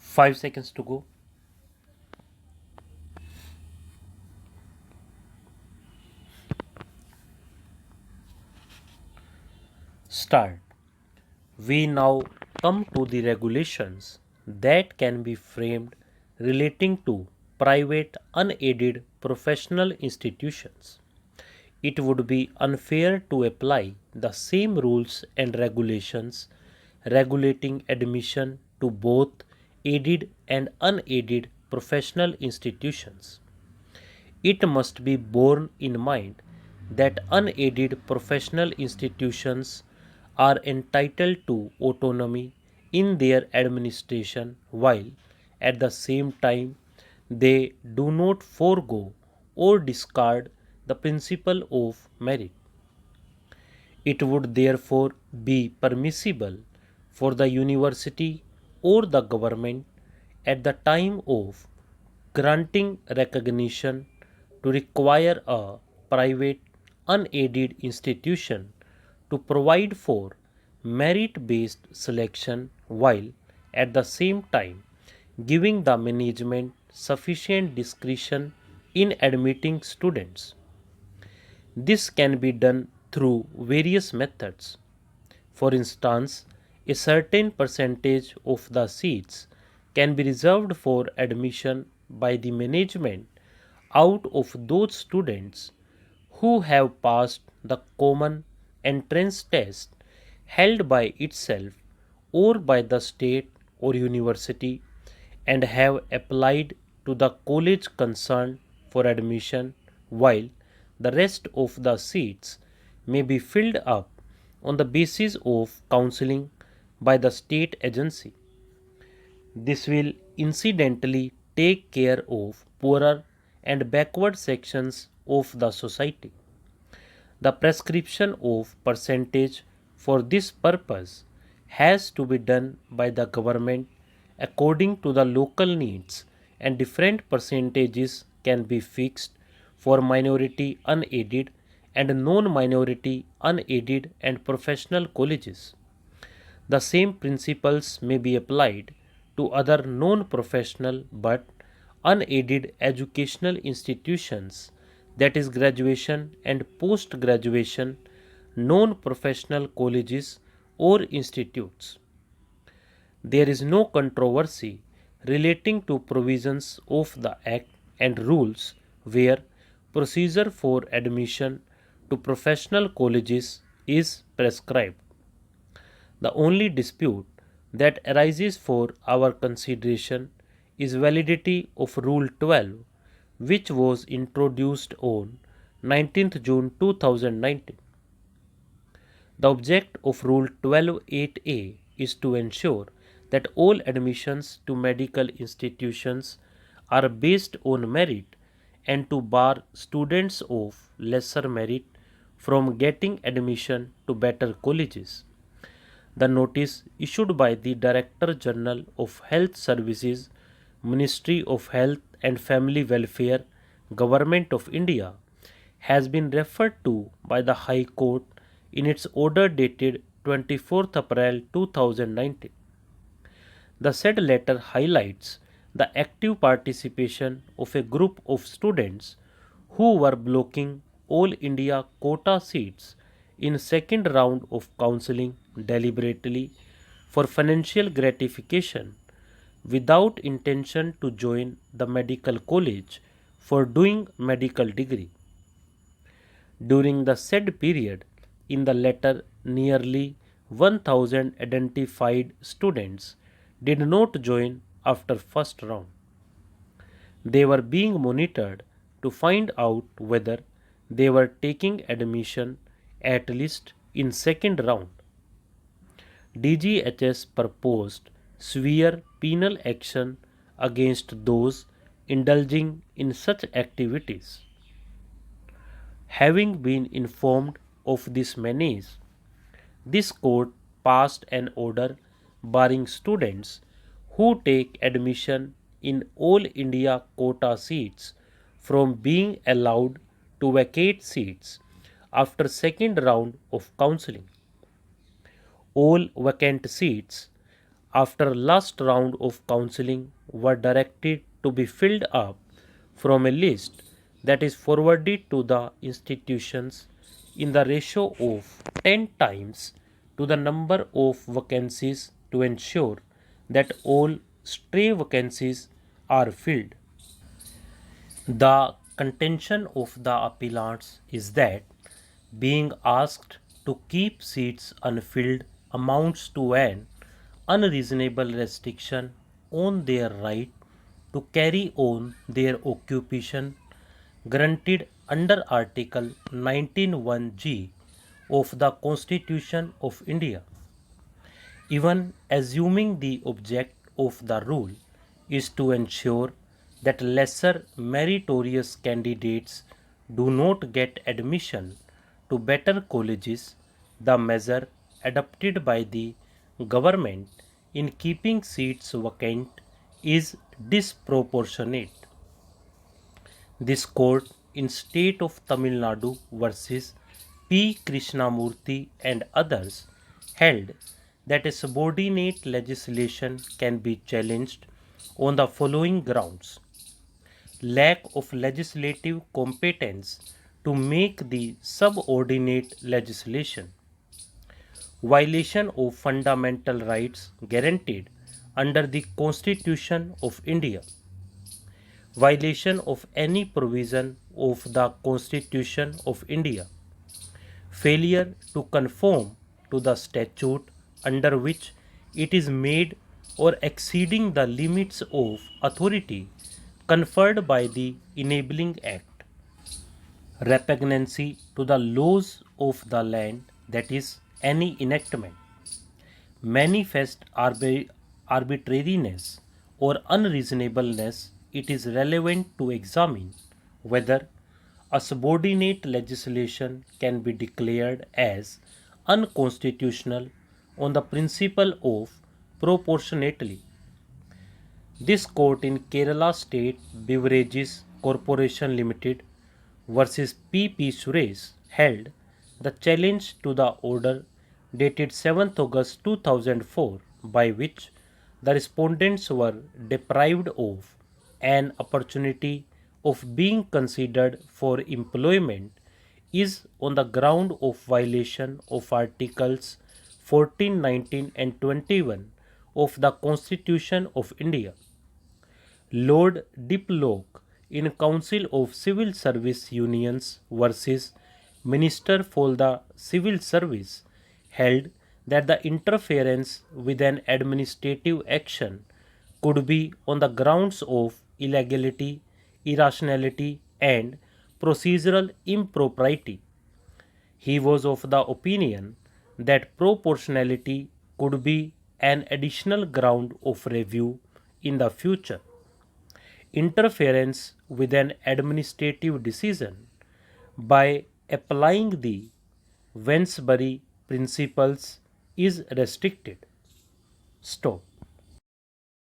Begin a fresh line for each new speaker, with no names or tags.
5 seconds to go. Start. We now come to the regulations that can be framed relating to private unaided professional institutions. It would be unfair to apply the same rules and regulations regulating admission to both aided and unaided professional institutions. It must be borne in mind that unaided professional institutions are entitled to autonomy in their administration while at the same time they do not forego or discard the principle of merit. It would therefore be permissible for the university or the government at the time of granting recognition to require a private unaided institution to provide for merit based selection while at the same time giving the management sufficient discretion in admitting students. This can be done through various methods. For instance, a certain percentage of the seats can be reserved for admission by the management out of those students who have passed the common entrance test held by itself or by the state or university and have applied to the college concerned for admission, while the rest of the seats may be filled up on the basis of counseling by the state agency. This will incidentally take care of poorer and backward sections of the society. The prescription of percentage for this purpose has to be done by the government according to the local needs, and different percentages can be fixed for minority unaided and non-minority unaided and professional colleges. The same principles may be applied to other non-professional but unaided educational institutions, that is graduation and post-graduation non-professional colleges or institutes. There is no controversy relating to provisions of the Act and rules where procedure for admission to professional colleges is prescribed. The only dispute that arises for our consideration is validity of Rule 12, which was introduced on 19th June 2019. The object of Rule 12.8a is to ensure that all admissions to medical institutions are based on merit and to bar students of lesser merit from getting admission to better colleges. The notice issued by the Director General of Health Services, Ministry of Health and Family Welfare, Government of India, has been referred to by the High Court in its order dated 24th April 2019. The said letter highlights the active participation of a group of students who were blocking all India quota seats in second round of counseling deliberately for financial gratification without intention to join the medical college for doing medical degree. During the said period, in the letter nearly 1000 identified students did not join after first round. They were being monitored to find out whether they were taking admission at least in second round. DGHS proposed severe penal action against those indulging in such activities. Having been informed of this menace, this court passed an order barring students who take admission in all India quota seats from being allowed to vacate seats after second round of counseling. All vacant seats after last round of counseling were directed to be filled up from a list that is forwarded to the institutions in the ratio of 10 times to the number of vacancies to ensure that all stray vacancies are filled. The contention of the appellants is that being asked to keep seats unfilled amounts to an unreasonable restriction on their right to carry on their occupation granted under Article 19(1)(g) of the Constitution of India. Even assuming the object of the rule is to ensure that lesser meritorious candidates do not get admission to better colleges, the measure adopted by the government in keeping seats vacant is disproportionate. This court in State of Tamil Nadu versus P. Krishnamurthy and others held that a subordinate legislation can be challenged on the following grounds: lack of legislative competence to make the subordinate legislation, violation of fundamental rights guaranteed under the Constitution of India, violation of any provision of the Constitution of India, failure to conform to the statute under which it is made or exceeding the limits of authority conferred by the Enabling Act, repugnancy to the laws of the land, that is, any enactment, manifest arbitrariness or unreasonableness. It is relevant to examine whether a subordinate legislation can be declared as unconstitutional on the principle of proportionality. This court in Kerala State Beverages Corporation Limited versus P.P. Suresh held the challenge to the order dated 7th August 2004 by which the respondents were deprived of an opportunity of being considered for employment is on the ground of violation of Articles 14, 19 and 21 of the Constitution of India. Lord Diplock in Council of Civil Service Unions versus Minister for the Civil Service held that the interference with an administrative action could be on the grounds of illegality, irrationality, and procedural impropriety. He was of the opinion that proportionality could be an additional ground of review in the future. Interference with an administrative decision by applying the Wensbury principles is restricted. Stop.